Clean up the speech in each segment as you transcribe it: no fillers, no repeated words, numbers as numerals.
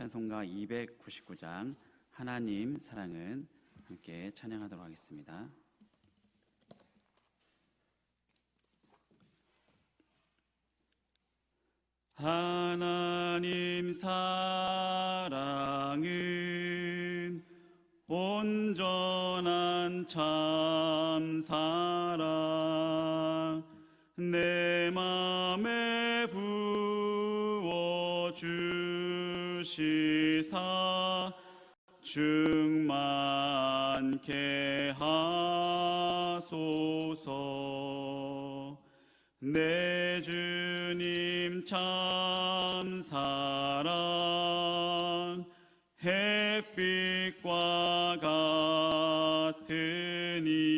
찬송가 299장 하나님 사랑은 함께 찬양하도록 하겠습니다. 하나님 사랑은 온전한 참 사랑 내 맘에 부어 주시사 충만케 하소서. 내 주님 참 사랑 햇빛과 같으니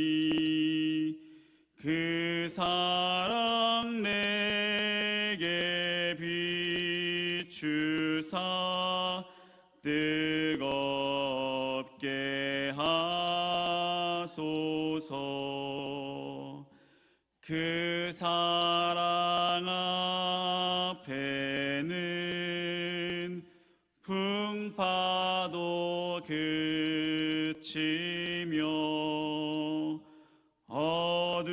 그 사랑 내게 비추사 뜨겁게 하소서. 그 사랑 앞에는 풍파도 그치며 어두운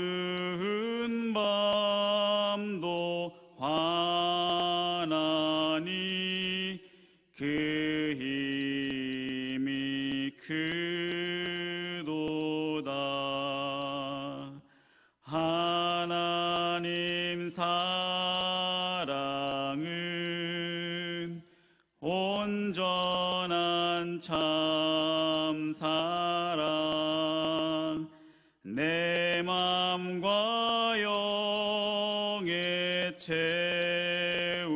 밤도 환하니 그 힘이 크도다. 하나님 사랑은 온전한 참 사랑 내 맘과 영에 채우사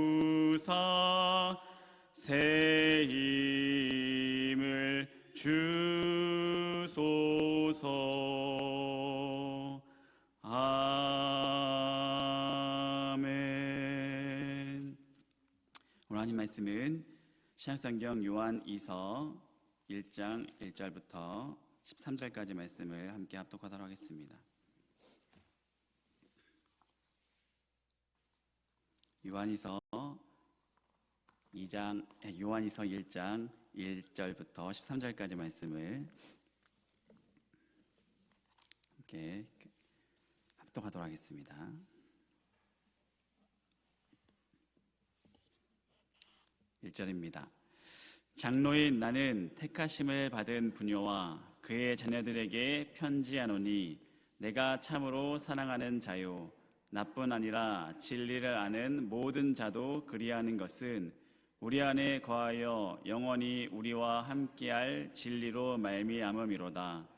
새 힘을 주소서. 아멘. 오늘 하나님 말씀은 신약성경 요한 2서 1장 1절부터 13절까지 말씀을 함께 합독하도록 하겠습니다. 요한이서 1장 1절부터 13절까지 말씀을 함께 합독하도록 하겠습니다. 1절입니다. 장로인 나는 택하심을 받은 부녀와 그의 자녀들에게 편지하노니 내가 참으로 사랑하는 자요 나뿐 아니라 진리를 아는 모든 자도 그리하는 것은 우리 안에 거하여 영원히 우리와 함께할 진리로 말미암음이로다.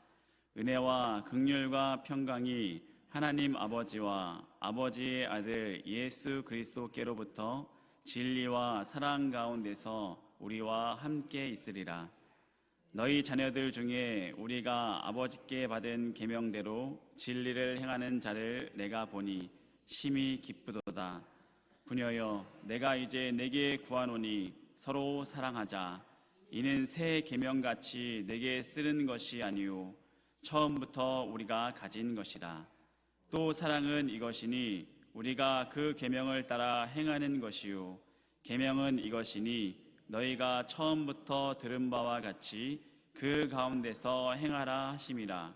은혜와 긍휼과 평강이 하나님 아버지와 아버지의 아들 예수 그리스도께로부터 진리와 사랑 가운데서 우리와 함께 있으리라. 너희 자녀들 중에 우리가 아버지께 받은 계명대로 진리를 행하는 자를 내가 보니 심히 기쁘도다. 부녀여 내가 이제 내게 구하노니 서로 사랑하자. 이는 새 계명같이 내게 쓰는 것이 아니요 처음부터 우리가 가진 것이라. 또 사랑은 이것이니 우리가 그 계명을 따라 행하는 것이요 계명은 이것이니 너희가 처음부터 들은 바와 같이 그 가운데서 행하라 하심이라.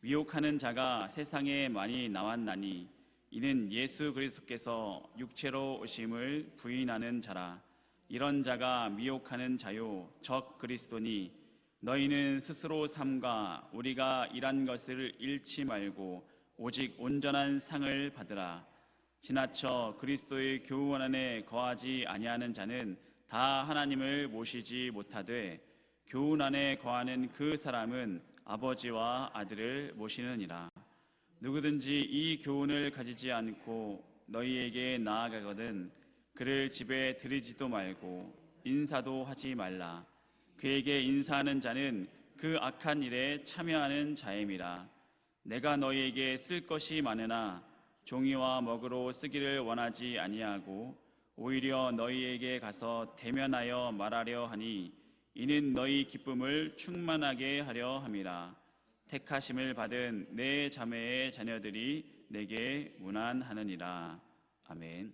위옥하는 자가 세상에 많이 나왔나니 이는 예수 그리스도께서 육체로 오심을 부인하는 자라. 이런 자가 미혹하는 자요 적 그리스도니 너희는 스스로 삼가 우리가 일한 것을 잃지 말고 오직 온전한 상을 받으라. 지나쳐 그리스도의 교훈 안에 거하지 아니하는 자는 다 하나님을 모시지 못하되 교훈 안에 거하는 그 사람은 아버지와 아들을 모시느니라. 누구든지 이 교훈을 가지지 않고 너희에게 나아가거든 그를 집에 들이지도 말고 인사도 하지 말라. 그에게 인사하는 자는 그 악한 일에 참여하는 자임이라. 내가 너희에게 쓸 것이 많으나 종이와 먹으로 쓰기를 원하지 아니하고 오히려 너희에게 가서 대면하여 말하려 하니 이는 너희 기쁨을 충만하게 하려 함이라. 택하심을 받은 내 자매의 자녀들이 내게 문안하느니라. 아멘.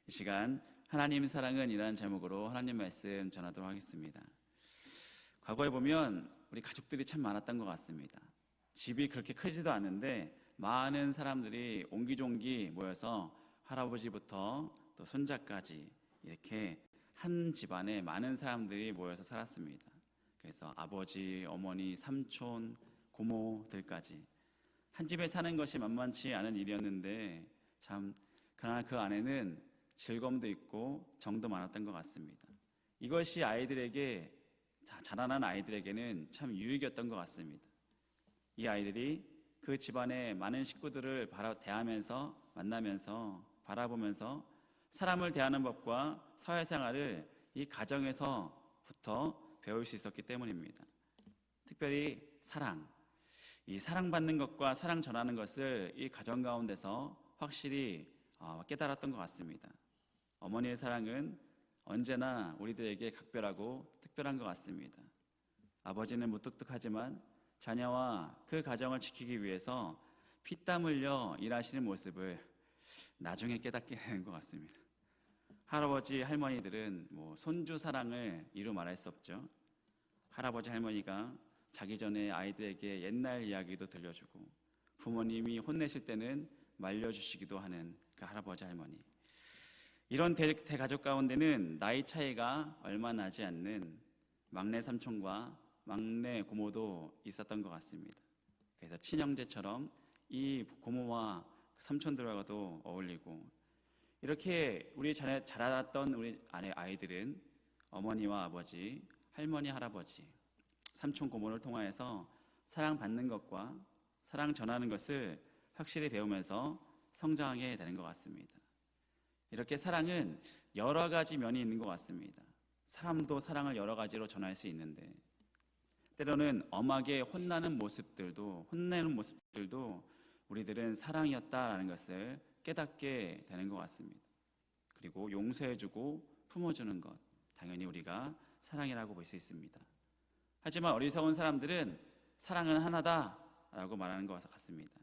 이 시간 하나님 사랑은 이라는 제목으로 하나님 말씀 전하도록 하겠습니다. 과거에 보면 우리 가족들이 참 많았던 것 같습니다. 집이 그렇게 크지도 않은데 많은 사람들이 옹기종기 모여서 할아버지부터 또 손자까지 이렇게 한 집안에 많은 사람들이 모여서 살았습니다. 그래서 아버지, 어머니, 삼촌, 고모들까지 한 집에 사는 것이 만만치 않은 일이었는데 참 그러나 그 안에는 즐거움도 있고 정도 많았던 것 같습니다. 이것이 아이들에게 자라난 아이들에게는 참 유익이었던 것 같습니다. 이 아이들이 그 집안의 많은 식구들을 대하면서 만나면서 바라보면서 사람을 대하는 법과 사회생활을 이 가정에서부터 배울 수 있었기 때문입니다. 특별히 사랑, 이 사랑받는 것과 사랑 전하는 것을 이 가정 가운데서 확실히 깨달았던 것 같습니다. 어머니의 사랑은 언제나 우리들에게 각별하고 특별한 것 같습니다. 아버지는 무뚝뚝하지만 자녀와 그 가정을 지키기 위해서 피땀 흘려 일하시는 모습을 나중에 깨닫게 되는 것 같습니다. 할아버지, 할머니들은 손주 사랑을 이루 말할 수 없죠. 할아버지, 할머니가 자기 전에 아이들에게 옛날 이야기도 들려주고 부모님이 혼내실 때는 말려주시기도 하는 그 할아버지, 할머니. 이런 대가족 가운데는 나이 차이가 얼마 나지 않는 막내 삼촌과 막내 고모도 있었던 것 같습니다. 그래서 친형제처럼 이 고모와 삼촌들과도 어울리고 이렇게 우리 자랐던 우리 아이들은 어머니와 아버지, 할머니, 할아버지, 삼촌, 고모를 통하여서 사랑받는 것과 사랑 전하는 것을 확실히 배우면서 성장하게 되는 것 같습니다. 이렇게 사랑은 여러 가지 면이 있는 것 같습니다. 사람도 사랑을 여러 가지로 전할 수 있는데 때로는 엄하게 혼내는 모습들도 우리들은 사랑이었다라는 것을 깨닫게 되는 것 같습니다. 그리고 용서해주고 품어주는 것, 당연히 우리가 사랑이라고 볼 수 있습니다. 하지만 어리석은 사람들은 사랑은 하나다라고 말하는 것 같습니다.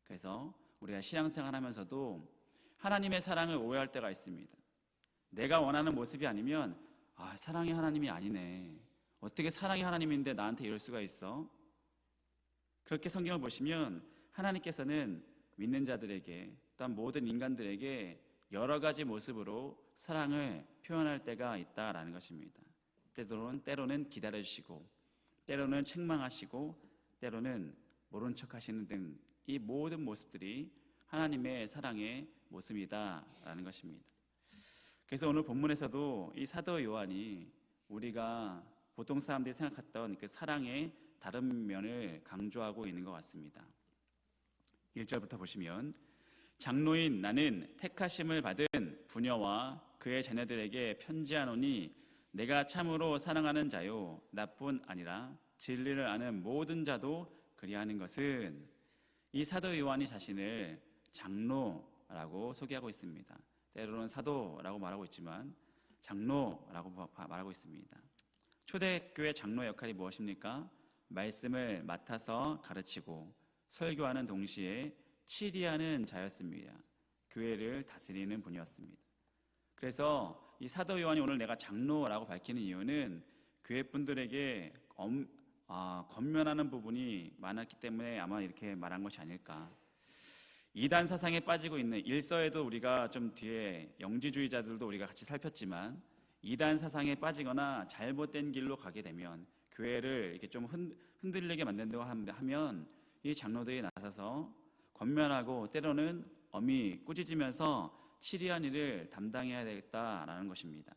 그래서 우리가 신앙생활 하면서도 하나님의 사랑을 오해할 때가 있습니다. 내가 원하는 모습이 아니면 사랑이 하나님이 아니네. 어떻게 사랑이 하나님인데 나한테 이럴 수가 있어? 그렇게 성경을 보시면 하나님께서는 믿는 자들에게 또한 모든 인간들에게 여러 가지 모습으로 사랑을 표현할 때가 있다라는 것입니다. 때로는 기다려주시고 때로는 책망하시고 때로는 모른 척하시는 등 이 모든 모습들이 하나님의 사랑의 모습이다라는 것입니다. 그래서 오늘 본문에서도 이 사도 요한이 우리가 보통 사람들이 생각했던 그 사랑의 다른 면을 강조하고 있는 것 같습니다. 1절부터 보시면 장로인 나는 택하심을 받은 부녀와 그의 자녀들에게 편지하노니 내가 참으로 사랑하는 자요 나뿐 아니라 진리를 아는 모든 자도 그리하는 것은 이 사도 요한이 자신을 장로라고 소개하고 있습니다. 때로는 사도라고 말하고 있지만 장로라고 말하고 있습니다. 초대교회 장로의 역할이 무엇입니까? 말씀을 맡아서 가르치고 설교하는 동시에 치리하는 자였습니다. 교회를 다스리는 분이었습니다. 그래서 이 사도 요한이 오늘 내가 장로라고 밝히는 이유는 교회 분들에게 권면하는 부분이 많았기 때문에 아마 이렇게 말한 것이 아닐까. 이단 사상에 빠지고 있는 일서에도 우리가 좀 뒤에 영지주의자들도 우리가 같이 살폈지만 이단 사상에 빠지거나 잘못된 길로 가게 되면 교회를 이렇게 좀 흔들리게 만든다고 하면 이 장로들이 나서서 권면하고 때로는 엄히 꾸짖으면서 치리한 일을 담당해야 되겠다라는 것입니다.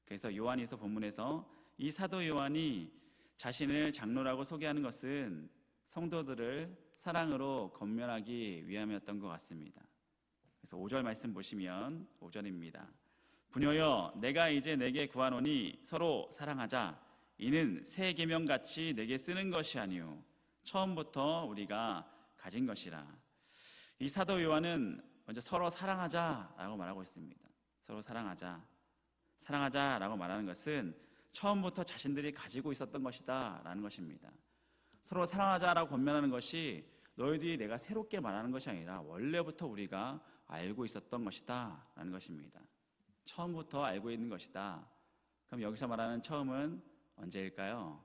그래서 요한일서 본문에서 이 사도 요한이 자신을 장로라고 소개하는 것은 성도들을 사랑으로 권면하기 위함이었던 것 같습니다. 그래서 5절 말씀 보시면 5절입니다. 부녀여 내가 이제 내게 구하노니 서로 사랑하자. 이는 새 계명같이 내게 쓰는 것이 아니요 처음부터 우리가 가진 것이라. 이 사도 요한은 먼저 서로 사랑하자라고 말하고 있습니다. 서로 사랑하자라고 말하는 것은 처음부터 자신들이 가지고 있었던 것이다 라는 것입니다. 서로 사랑하자라고 권면하는 것이 너희들이 내가 새롭게 말하는 것이 아니라 원래부터 우리가 알고 있었던 것이다 라는 것입니다. 처음부터 알고 있는 것이다. 그럼 여기서 말하는 처음은 언제일까요?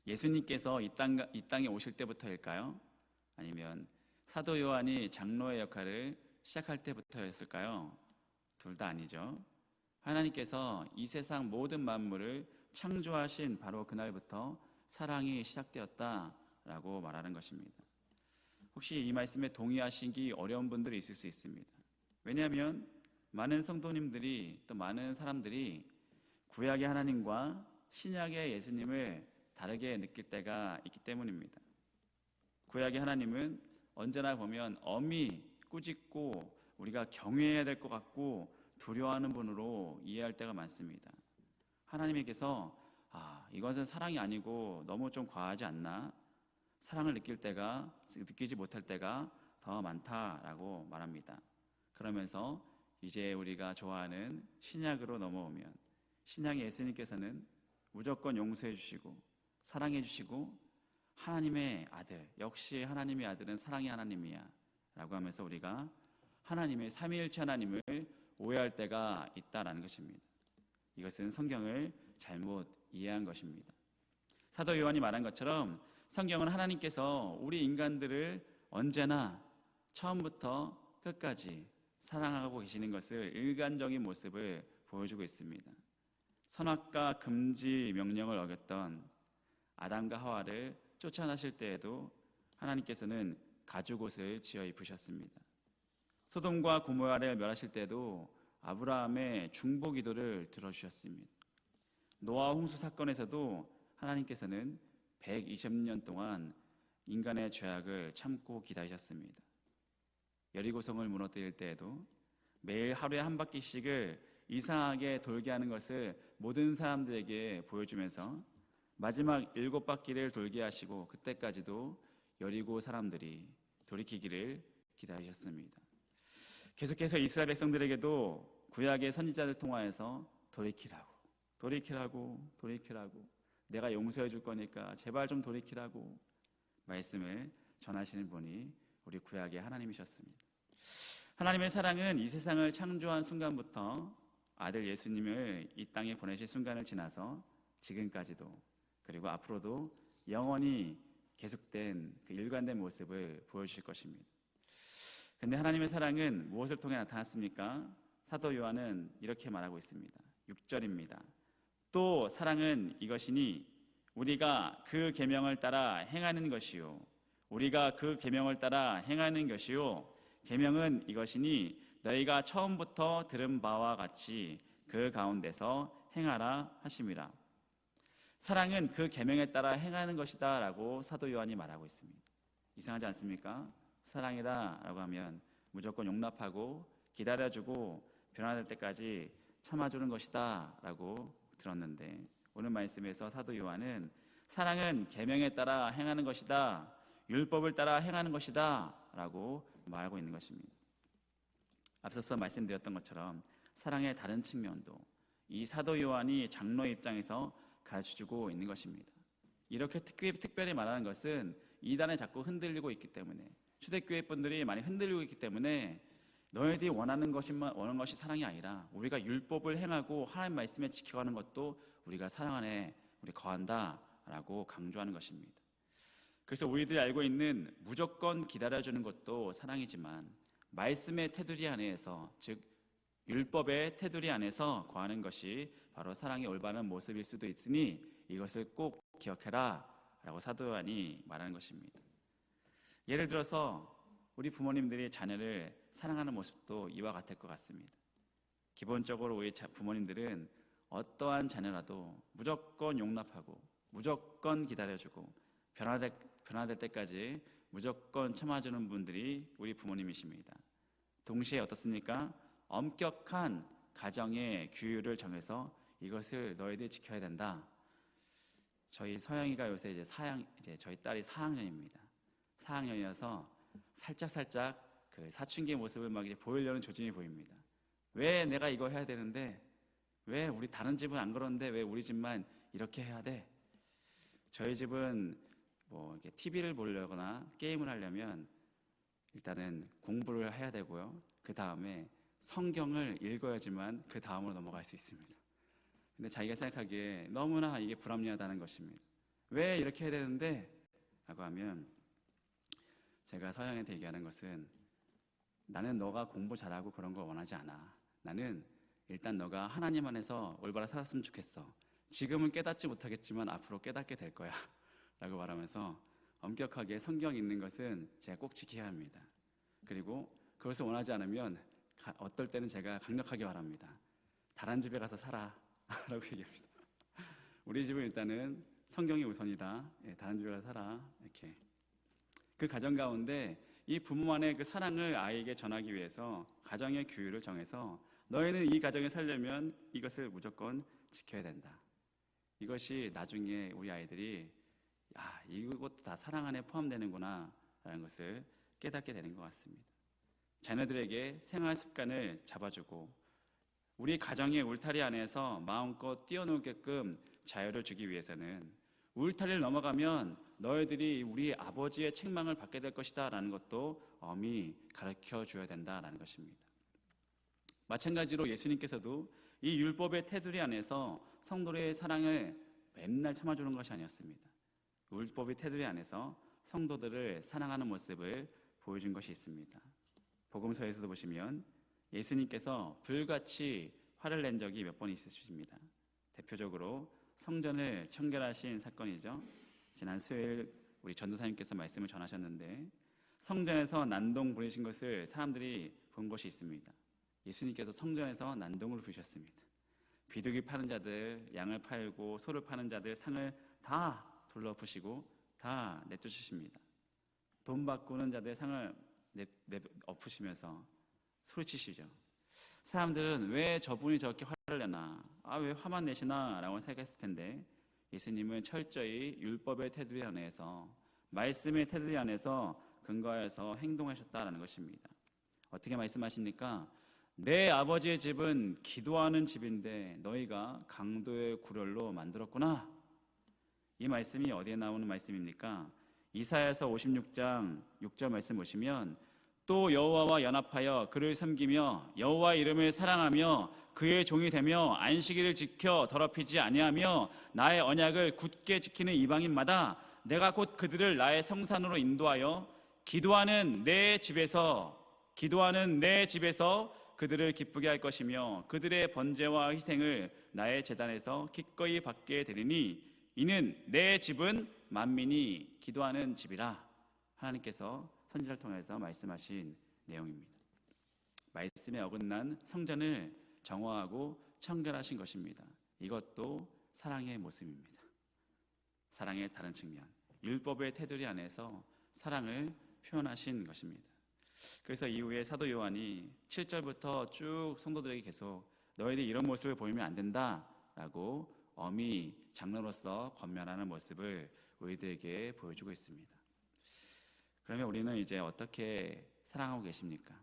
예수님께서 이 땅에 오실 때부터일까요? 아니면 사도 요한이 장로의 역할을 시작할 때부터였을까요? 둘 다 아니죠. 하나님께서 이 세상 모든 만물을 창조하신 바로 그날부터 사랑이 시작되었다라고 말하는 것입니다. 혹시 이 말씀에 동의하시기 어려운 분들이 있을 수 있습니다. 왜냐하면 많은 성도님들이 또 많은 사람들이 구약의 하나님과 신약의 예수님을 다르게 느낄 때가 있기 때문입니다. 구약의 하나님은 언제나 보면 엄히 꾸짖고 우리가 경외해야 될 것 같고 두려워하는 분으로 이해할 때가 많습니다. 하나님께서 이것은 사랑이 아니고 너무 좀 과하지 않나? 사랑을 느끼지 못할 때가 더 많다라고 말합니다. 그러면서 이제 우리가 좋아하는 신약으로 넘어오면 신약의 예수님께서는 무조건 용서해 주시고 사랑해 주시고 하나님의 아들, 역시 하나님의 아들은 사랑의 하나님이야 라고 하면서 우리가 하나님의 삼위일체 하나님을 오해할 때가 있다라는 것입니다. 이것은 성경을 잘못 이해한 것입니다. 사도 요한이 말한 것처럼 성경은 하나님께서 우리 인간들을 언제나 처음부터 끝까지 사랑하고 계시는 것을 일관적인 모습을 보여주고 있습니다. 선악과 금지 명령을 어겼던 아담과 하와를 쫓아내실 때에도 하나님께서는 가죽옷을 지어 입으셨습니다. 소돔과 고모라를 멸하실 때도 아브라함의 중보 기도를 들어주셨습니다. 노아 홍수 사건에서도 하나님께서는 120년 동안 인간의 죄악을 참고 기다리셨습니다. 여리고성을 무너뜨릴 때에도 매일 하루에 한 바퀴씩을 이상하게 돌게 하는 것을 모든 사람들에게 보여주면서 마지막 7바퀴를 돌게 하시고 그때까지도 여리고 사람들이 돌이키기를 기다리셨습니다. 계속해서 이스라엘 백성들에게도 구약의 선지자들 통하여서 돌이키라고 내가 용서해 줄 거니까 제발 좀 돌이키라고 말씀을 전하시는 분이 우리 구약의 하나님이셨습니다. 하나님의 사랑은 이 세상을 창조한 순간부터 아들 예수님을 이 땅에 보내실 순간을 지나서 지금까지도 그리고 앞으로도 영원히 계속된 그 일관된 모습을 보여주실 것입니다. 그런데 하나님의 사랑은 무엇을 통해 나타났습니까? 사도 요한은 이렇게 말하고 있습니다. 6절입니다. 또 사랑은 이것이니 우리가 그 계명을 따라 행하는 것이요 우리가 그 계명을 따라 행하는 것이요 계명은 이것이니 너희가 처음부터 들은 바와 같이 그 가운데서 행하라 하심이라. 사랑은 그 계명에 따라 행하는 것이다 라고 사도 요한이 말하고 있습니다. 이상하지 않습니까? 사랑이다 라고 하면 무조건 용납하고 기다려주고 변화될 때까지 참아주는 것이다 라고 들었는데 오늘 말씀에서 사도 요한은 사랑은 계명에 따라 행하는 것이다, 율법을 따라 행하는 것이다 라고 말하고 있는 것입니다. 앞서서 말씀드렸던 것처럼 사랑의 다른 측면도 이 사도 요한이 장로의 입장에서 가르쳐주고 있는 것입니다. 이렇게 특별히 말하는 것은 이단에 자꾸 흔들리고 있기 때문에 초대교회 분들이 많이 흔들리고 있기 때문에 너희들이 원하는 것이 사랑이 아니라 우리가 율법을 행하고 하나님 말씀에 지켜가는 것도 우리가 사랑 안에 우리 거한다라고 강조하는 것입니다. 그래서 우리들이 알고 있는 무조건 기다려주는 것도 사랑이지만 말씀의 테두리 안에서 즉 율법의 테두리 안에서 거하는 것이 바로 사랑의 올바른 모습일 수도 있으니 이것을 꼭 기억해라 라고 사도 요한이 말하는 것입니다. 예를 들어서 우리 부모님들이 자녀를 사랑하는 모습도 이와 같을 것 같습니다. 기본적으로 우리 부모님들은 어떠한 자녀라도 무조건 용납하고 무조건 기다려주고 변화될 때까지 무조건 참아주는 분들이 우리 부모님이십니다. 동시에 어떻습니까? 엄격한 가정의 규율을 정해서 이것을 너희들이 지켜야 된다. 저희 서영이가 요새 이제 저희 딸이 4학년입니다. 4학년이어서 살짝 그 사춘기의 모습을 막 이제 보이려는 조짐이 보입니다. 왜 내가 이거 해야 되는데 왜 우리 다른 집은 안 그러는데 왜 우리 집만 이렇게 해야 돼? 저희 집은 뭐 이렇게 TV를 보려거나 게임을 하려면 일단은 공부를 해야 되고요. 그 다음에 성경을 읽어야지만 그 다음으로 넘어갈 수 있습니다. 근데 자기가 생각하기에 너무나 이게 불합리하다는 것입니다. 왜 이렇게 해야 되는데? 라고 하면 제가 서양한테 얘기하는 것은 나는 너가 공부 잘하고 그런 걸 원하지 않아. 나는 일단 너가 하나님 안에서 올바로 살았으면 좋겠어. 지금은 깨닫지 못하겠지만 앞으로 깨닫게 될 거야 라고 말하면서 엄격하게 성경 읽는 것은 제가 꼭 지켜야 합니다. 그리고 그것을 원하지 않으면 어떨 때는 제가 강력하게 말합니다. 다른 집에 가서 살아 라고 얘기합니다. 우리 집은 일단은 성경이 우선이다. 다른 집에 가서 살아. 이렇게. 그 가정 가운데 이 부모만의 그 사랑을 아이에게 전하기 위해서 가정의 규율을 정해서 너희는 이 가정에 살려면 이것을 무조건 지켜야 된다. 이것이 나중에 우리 아이들이 이것도 다 사랑 안에 포함되는구나 라는 것을 깨닫게 되는 것 같습니다. 자녀들에게 생활 습관을 잡아주고 우리 가정의 울타리 안에서 마음껏 뛰어놀게끔 자유를 주기 위해서는 울타리를 넘어가면 너희들이 우리 아버지의 책망을 받게 될 것이다 라는 것도 엄히 가르쳐 줘야 된다라는 것입니다. 마찬가지로 예수님께서도 이 율법의 테두리 안에서 성도의 사랑을 맨날 참아주는 것이 아니었습니다. 율법의 테두리 안에서 성도들을 사랑하는 모습을 보여준 것이 있습니다. 복음서에서도 보시면 예수님께서 불같이 화를 낸 적이 몇 번 있으십니다. 대표적으로 성전을 청결하신 사건이죠. 지난 수요일 우리 전도사님께서 말씀을 전하셨는데 성전에서 난동 부리신 것을 사람들이 본 것이 있습니다. 예수님께서 성전에서 난동을 부리셨습니다. 비둘기 파는 자들, 양을 팔고 소를 파는 자들 상을 다 둘러부시고 다 내쫓으십니다. 돈 바꾸는 자들 상을 엎으시면서 소리치시죠. 사람들은 왜 저분이 저렇게 화를 내나, 왜 화만 내시나 라고 생각했을 텐데 예수님은 철저히 율법의 테두리 안에서 말씀의 테두리 안에서 근거해서 행동하셨다라는 것입니다. 어떻게 말씀하십니까? 내 아버지의 집은 기도하는 집인데 너희가 강도의 굴혈로 만들었구나. 이 말씀이 어디에 나오는 말씀입니까? 이사야서 56장 6절 말씀 보시면 또 여호와와 연합하여 그를 섬기며 여호와 이름을 사랑하며 그의 종이 되며 안식일을 지켜 더럽히지 아니하며 나의 언약을 굳게 지키는 이방인마다 내가 곧 그들을 나의 성산으로 인도하여 기도하는 내 집에서 그들을 기쁘게 할 것이며 그들의 번제와 희생을 나의 제단에서 기꺼이 받게 되리니 이는 내 집은 만민이 기도하는 집이라. 하나님께서 선지자를 통해서 말씀하신 내용입니다. 말씀에 어긋난 성전을 정화하고 청결하신 것입니다. 이것도 사랑의 모습입니다. 사랑의 다른 측면, 율법의 테두리 안에서 사랑을 표현하신 것입니다. 그래서 이후에 사도 요한이 7절부터 쭉 성도들에게 계속 너희들이 이런 모습을 보이면 안 된다라고 엄히 장로로서 권면하는 모습을 우리들에게 보여주고 있습니다. 그러면 우리는 이제 어떻게 사랑하고 계십니까?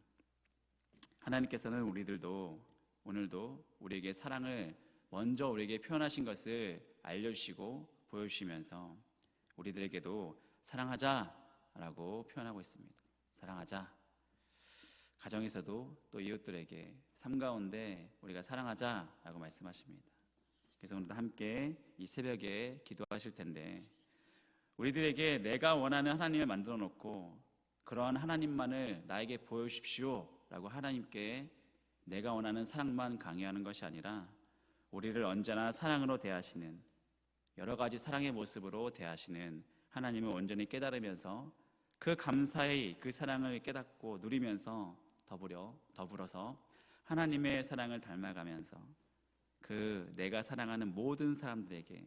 하나님께서는 오늘도 우리에게 사랑을 먼저 우리에게 표현하신 것을 알려주시고 보여주시면서 우리들에게도 사랑하자라고 표현하고 있습니다. 사랑하자. 가정에서도 또 이웃들에게 삶 가운데 우리가 사랑하자라고 말씀하십니다. 그래서 오늘도 함께 이 새벽에 기도하실 텐데 우리들에게 내가 원하는 하나님을 만들어 놓고 그러한 하나님만을 나에게 보여주십시오 라고 하나님께 내가 원하는 사랑만 강요하는 것이 아니라 우리를 언제나 사랑으로 대하시는, 여러 가지 사랑의 모습으로 대하시는 하나님을 온전히 깨달으면서 그 감사의 그 사랑을 깨닫고 누리면서 더불어서 하나님의 사랑을 닮아가면서 그 내가 사랑하는 모든 사람들에게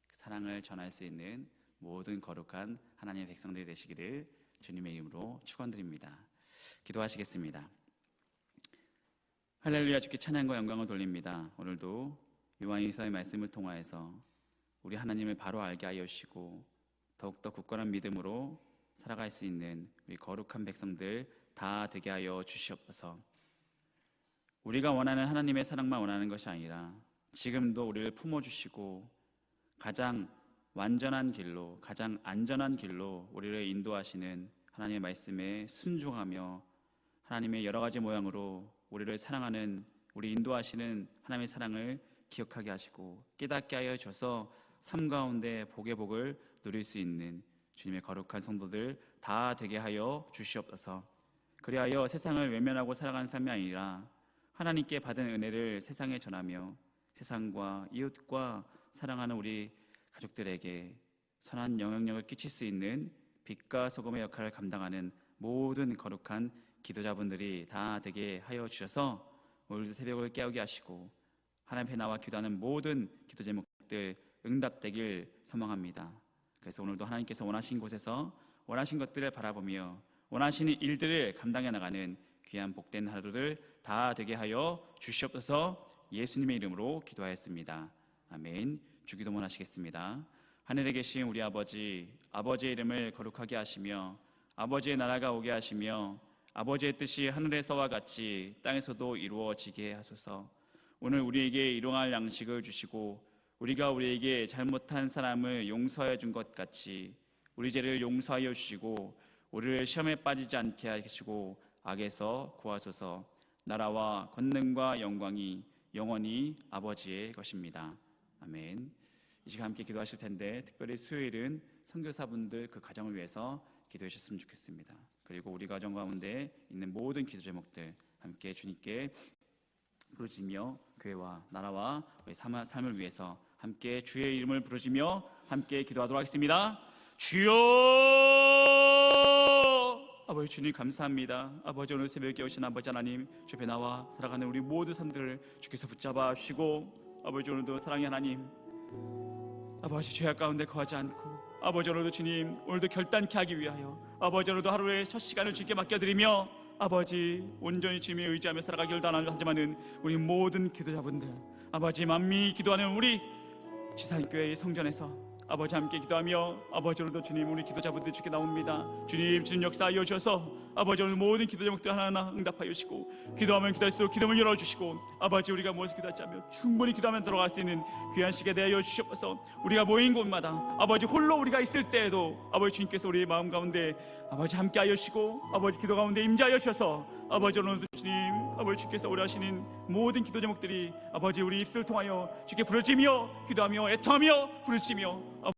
그 사랑을 전할 수 있는 모든 거룩한 하나님의 백성들이 되시기를 주님의 이름으로 축원드립니다. 기도하시겠습니다. 할렐루야. 주께 찬양과 영광을 돌립니다. 오늘도 요한일서의 말씀을 통하여서 우리 하나님을 바로 알게 하여 주시고 더욱더 굳건한 믿음으로 살아갈 수 있는 우리 거룩한 백성들 다 되게 하여 주시옵소서. 우리가 원하는 하나님의 사랑만 원하는 것이 아니라 지금도 우리를 품어주시고 가장 완전한 길로, 가장 안전한 길로 우리를 인도하시는 하나님의 말씀에 순종하며 하나님의 여러 가지 모양으로 우리를 사랑하는, 우리 인도하시는 하나님의 사랑을 기억하게 하시고 깨닫게 하여 주셔서 삶 가운데 복의 복을 누릴 수 있는 주님의 거룩한 성도들 다 되게 하여 주시옵소서. 그리하여 세상을 외면하고 살아가는 삶이 아니라 하나님께 받은 은혜를 세상에 전하며 세상과 이웃과 사랑하는 우리 가족들에게 선한 영향력을 끼칠 수 있는 빛과 소금의 역할을 감당하는 모든 거룩한 기도자분들이 다 되게 하여 주셔서 오늘도 새벽을 깨우게 하시고 하나님 앞에 나와 기도하는 모든 기도 제목들 응답되길 소망합니다. 그래서 오늘도 하나님께서 원하신 곳에서 원하신 것들을 바라보며 원하시는 일들을 감당해 나가는 귀한 복된 하루들 다 되게 하여 주시옵소서. 예수님의 이름으로 기도하였습니다. 아멘. 주기도문 하시겠습니다. 하늘에 계신 우리 아버지, 아버지의 이름을 거룩하게 하시며 아버지의 나라가 오게 하시며 아버지의 뜻이 하늘에서와 같이 땅에서도 이루어지게 하소서. 오늘 우리에게 일용할 양식을 주시고 우리가 우리에게 잘못한 사람을 용서해 준 것 같이 우리 죄를 용서하여 주시고 우리를 시험에 빠지지 않게 하시고 악에서 구하소서. 나라와 권능과 영광이 영원히 아버지의 것입니다. 아멘. 이 시간 함께 기도하실 텐데 특별히 수요일은 선교사분들 그 가정을 위해서 기도해 주셨으면 좋겠습니다. 그리고 우리 가정 가운데 있는 모든 기도 제목들 함께 주님께 부르시며 교회와 나라와 우리 삶을 위해서 함께 주의 이름을 부르시며 함께 기도하도록 하겠습니다. 주여! 아버지 주님 감사합니다. 아버지 오늘 새벽에 오신 아버지 하나님, 주 앞에 나와 살아가는 우리 모든 사람들을 주께서 붙잡아 주시고 아버지 오늘도 사랑의 하나님, 아버지 죄악 가운데 거하지 않고 아버지 오늘도 주님 오늘도 결단케 하기 위하여 아버지 오늘도 하루의 첫 시간을 주께 맡겨드리며 아버지 온전히 주님의 의지하며 살아가기를 하지만은 우리 모든 기도자분들 아버지 만민이 기도하는 우리 지산교회의 성전에서 아버지 함께 기도하며 아버지 오늘도 주님 우리 기도자분들 주께 나옵니다. 주님 역사하여 주셔서 아버지 오늘 모든 기도 제목들 하나하나 응답하여 주시고 기도하면 기도할수록 기도문을 열어주시고 아버지 우리가 무엇을 기도하자면 충분히 기도하면 들어갈 수 있는 귀한 시간 되어 주시옵소서. 우리가 모인 곳마다 아버지 홀로 우리가 있을 때에도 아버지 주님께서 우리의 마음 가운데 아버지 함께하여 주시고 아버지 기도 가운데 임재하여 주셔서 아버지 오늘도 주님 아버지 주께서 오래 하시는 모든 기도 제목들이 아버지 우리 입술을 통하여 주께 부르짖으며 기도하며 애통하며 부르짖으며